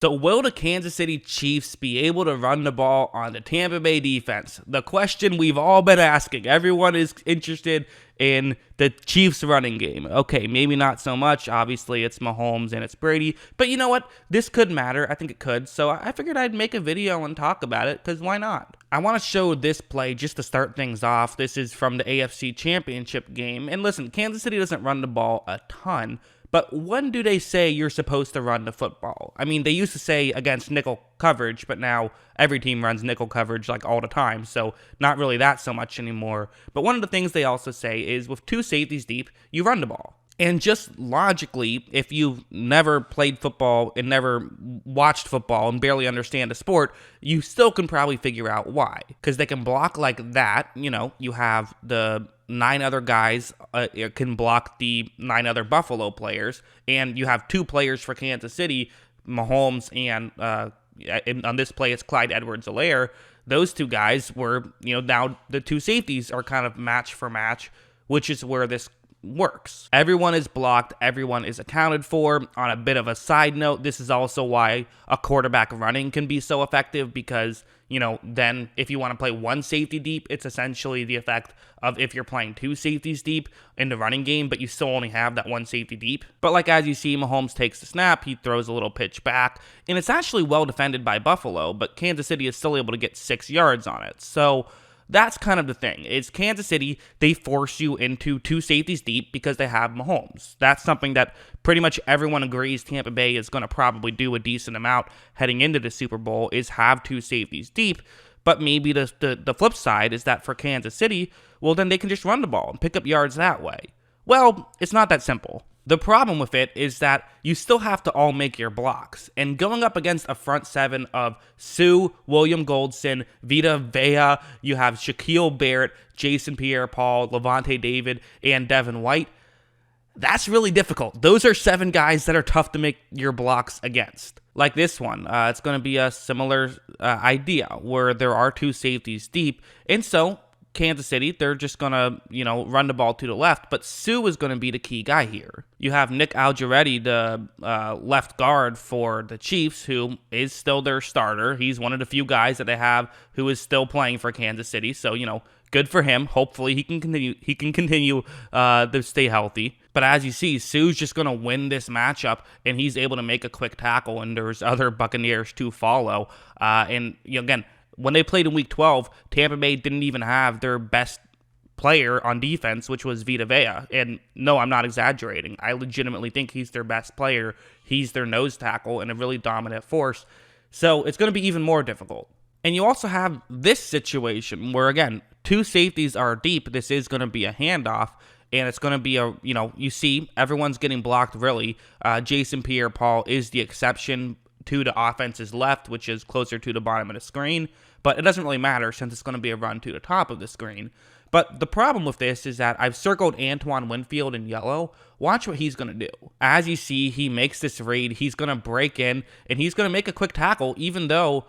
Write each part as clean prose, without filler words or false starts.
So will the Kansas City Chiefs be able to run the ball on the Tampa Bay defense? The question we've all been asking. Everyone is interested in the Chiefs running game. Okay, maybe not so much. Obviously, it's Mahomes and it's Brady. But you know what? This could matter. I think it could. So I figured I'd make a video and talk about it, because why not? I want to show this play just to start things off. This is from the AFC Championship game. And listen, Kansas City doesn't run the ball a ton. But when do they say you're supposed to run the football? I mean, they used to say against nickel coverage, but now every team runs nickel coverage like all the time, so not really that so much anymore. But one of the things they also say is with two safeties deep, you run the ball. And just logically, if you've never played football and never watched football and barely understand the sport, you still can probably figure out why. Because they can block like that. You know, you have the 9 other guys can block the 9 other Buffalo players. And you have 2 players for Kansas City, Mahomes and on this play, it's Clyde Edwards-Helaire. Those 2 guys were, now the 2 safeties are kind of match for match, which is where this works. Everyone is blocked, everyone is accounted for. On a bit of a side note, this is also why a quarterback running can be so effective, because then if you want to play 1 safety deep, it's essentially the effect of if you're playing 2 safeties deep in the running game, but you still only have that 1 safety deep. But like as you see, Mahomes takes the snap, he throws a little pitch back, and it's actually well defended by Buffalo, but Kansas City is still able to get 6 yards on it. So that's kind of the thing. It's Kansas City, they force you into 2 safeties deep because they have Mahomes. That's something that pretty much everyone agrees Tampa Bay is going to probably do a decent amount heading into the Super Bowl, is have 2 safeties deep. But maybe the flip side is that for Kansas City, well, then they can just run the ball and pick up yards that way. Well, it's not that simple. The problem with it is that you still have to all make your blocks. And going up against a front 7 of Sue, William Goldson, Vita Vea, you have Shaquille Barrett, Jason Pierre-Paul, Levante David, and Devin White, that's really difficult. Those are 7 guys that are tough to make your blocks against. Like this one, it's going to be a similar idea where there are 2 safeties deep. And so Kansas City, they're just going to, run the ball to the left, but Sue is going to be the key guy here. You have Nick Algeretti, the left guard for the Chiefs, who is still their starter. He's one of the few guys that they have who is still playing for Kansas City, so, good for him. Hopefully he can continue to stay healthy. But as you see, Sue's just going to win this matchup, and he's able to make a quick tackle, and there's other Buccaneers to follow. And again, when they played in Week 12, Tampa Bay didn't even have their best player on defense, which was Vita Vea. And no, I'm not exaggerating. I legitimately think he's their best player. He's their nose tackle and a really dominant force. So it's going to be even more difficult. And you also have this situation where, again, 2 safeties are deep. This is going to be a handoff. And it's going to be you see, everyone's getting blocked, really. Jason Pierre-Paul is the exception to the offense's left, which is closer to the bottom of the screen. But it doesn't really matter since it's going to be a run to the top of the screen. But the problem with this is that I've circled Antoine Winfield in yellow. Watch what he's going to do. As you see, he makes this read. He's going to break in, and he's going to make a quick tackle, even though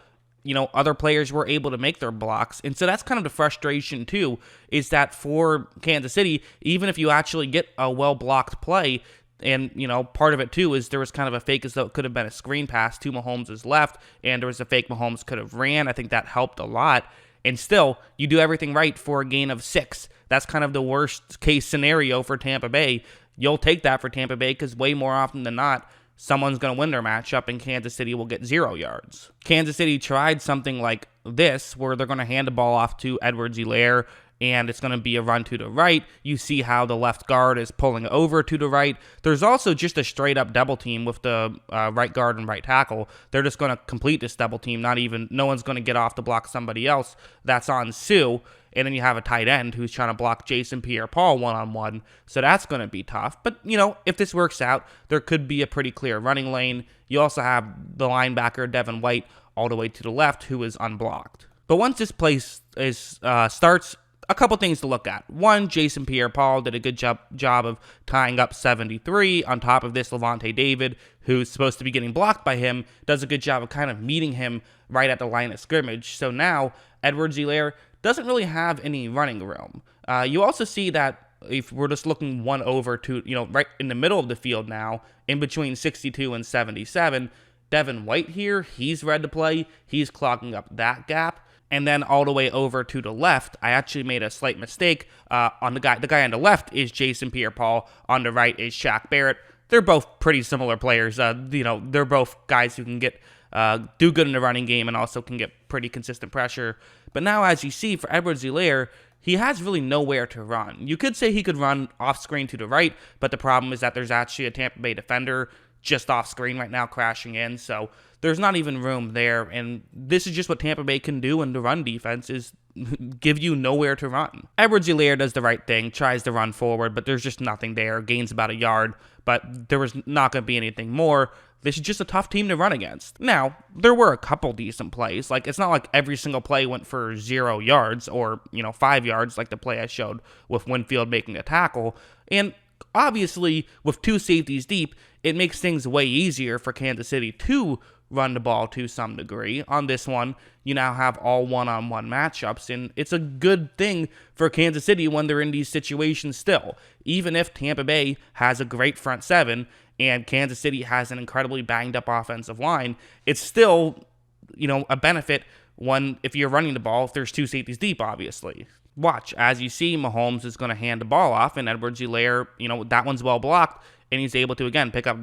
other players were able to make their blocks. And so that's kind of the frustration too, is that for Kansas City, even if you actually get a well-blocked play, and, part of it, too, is there was kind of a fake as though it could have been a screen pass to Mahomes' left, and there was a fake Mahomes could have ran. I think that helped a lot. And still, you do everything right for a gain of 6. That's kind of the worst-case scenario for Tampa Bay. You'll take that for Tampa Bay because way more often than not, someone's going to win their matchup, and Kansas City will get 0 yards. Kansas City tried something like this, where they're going to hand the ball off to Edwards-Helaire, and it's going to be a run to the right. You see how the left guard is pulling over to the right. There's also just a straight-up double team with the right guard and right tackle. They're just going to complete this double team. No one's going to get off to block somebody else. That's on Sue. And then you have a tight end who's trying to block Jason Pierre-Paul one-on-one. So that's going to be tough. But, if this works out, there could be a pretty clear running lane. You also have the linebacker, Devin White, all the way to the left, who is unblocked. But once this play starts, a couple things to look at. One, Jason Pierre-Paul did a good job of tying up 73. On top of this, Levante David, who's supposed to be getting blocked by him, does a good job of kind of meeting him right at the line of scrimmage. So now, Edwards-Helaire doesn't really have any running room. You also see that if we're just looking one over to, right in the middle of the field now, in between 62 and 77, Devin White here, he's ready to play. He's clogging up that gap. And then all the way over to the left, I actually made a slight mistake. On the guy on the left is Jason Pierre-Paul. On the right is Shaq Barrett. They're both pretty similar players. They're both guys who can get do good in the running game and also can get pretty consistent pressure. But now, as you see, for Edwards-Helaire, he has really nowhere to run. You could say he could run off screen to the right, but the problem is that there's actually a Tampa Bay defender just off screen right now crashing in, so there's not even room there, and this is just what Tampa Bay can do in the run defense, is give you nowhere to run. Edwards-Helaire does the right thing, tries to run forward, but there's just nothing there, gains about a yard, but there was not going to be anything more. This is just a tough team to run against. Now, there were a couple decent plays. Like, it's not like every single play went for 0 yards or, 5 yards like the play I showed with Winfield making a tackle, and obviously, with 2 safeties deep, it makes things way easier for Kansas City to run the ball to some degree. On this one, you now have all one-on-one matchups, and it's a good thing for Kansas City when they're in these situations still. Even if Tampa Bay has a great front seven and Kansas City has an incredibly banged-up offensive line, it's still, a benefit if you're running the ball, if there's 2 safeties deep, obviously. Watch, as you see, Mahomes is going to hand the ball off, and Edwards-Helaire, that one's well blocked, and he's able to, again, pick up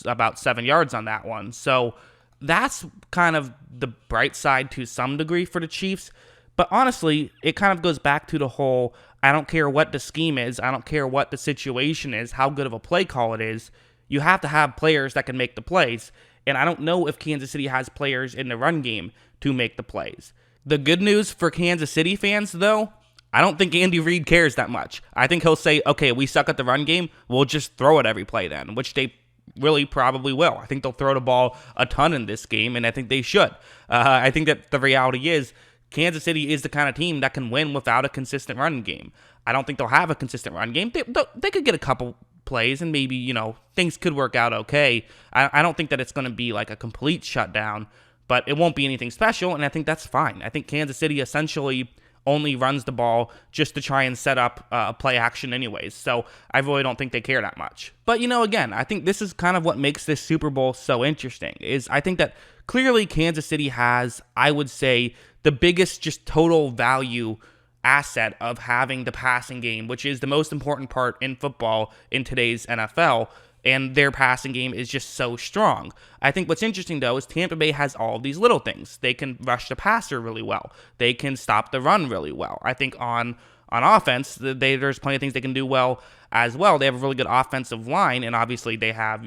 about 7 yards on that one. So that's kind of the bright side to some degree for the Chiefs. But honestly, it kind of goes back to the whole, I don't care what the scheme is, I don't care what the situation is, how good of a play call it is, you have to have players that can make the plays. And I don't know if Kansas City has players in the run game to make the plays. The good news for Kansas City fans, though, I don't think Andy Reid cares that much. I think he'll say, okay, we suck at the run game, we'll just throw it every play then, which they really probably will. I think they'll throw the ball a ton in this game, and I think they should. I think that the reality is Kansas City is the kind of team that can win without a consistent run game. I don't think they'll have a consistent run game. They could get a couple plays, and maybe, things could work out okay. I don't think that it's going to be like a complete shutdown, but it won't be anything special, and I think that's fine. I think Kansas City essentially only runs the ball just to try and set up play action anyways. So I really don't think they care that much. But, again, I think this is kind of what makes this Super Bowl so interesting, is I think that clearly Kansas City has, I would say, the biggest just total value asset of having the passing game, which is the most important part in football in today's NFL. And their passing game is just so strong. I think what's interesting, though, is Tampa Bay has all of these little things. They can rush the passer really well. They can stop the run really well. I think on offense, there's plenty of things they can do well as well. They have a really good offensive line, and obviously they have,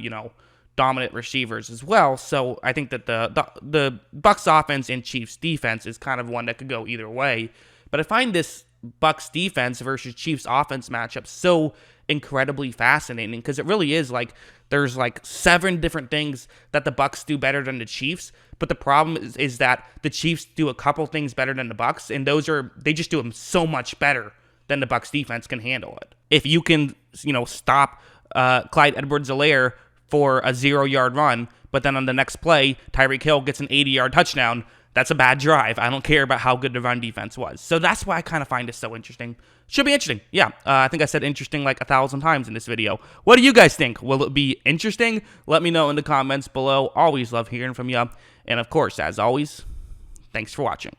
dominant receivers as well. So I think that the Bucs offense and Chiefs defense is kind of one that could go either way. But I find this Bucs defense versus Chiefs offense matchup so incredibly fascinating, because it really is like there's like 7 different things that the Bucs do better than the Chiefs, but the problem is that the Chiefs do a couple things better than the Bucs, and they just do them so much better than the Bucs defense can handle it. If you can, stop Clyde Edwards-Helaire for a 0-yard run, but then on the next play, Tyreek Hill gets an 80-yard touchdown, that's a bad drive. I don't care about how good the run defense was. So that's why I kind of find it so interesting. Should be interesting. Yeah, I think I said interesting like 1,000 times in this video. What do you guys think? Will it be interesting? Let me know in the comments below. Always love hearing from you. And of course, as always, thanks for watching.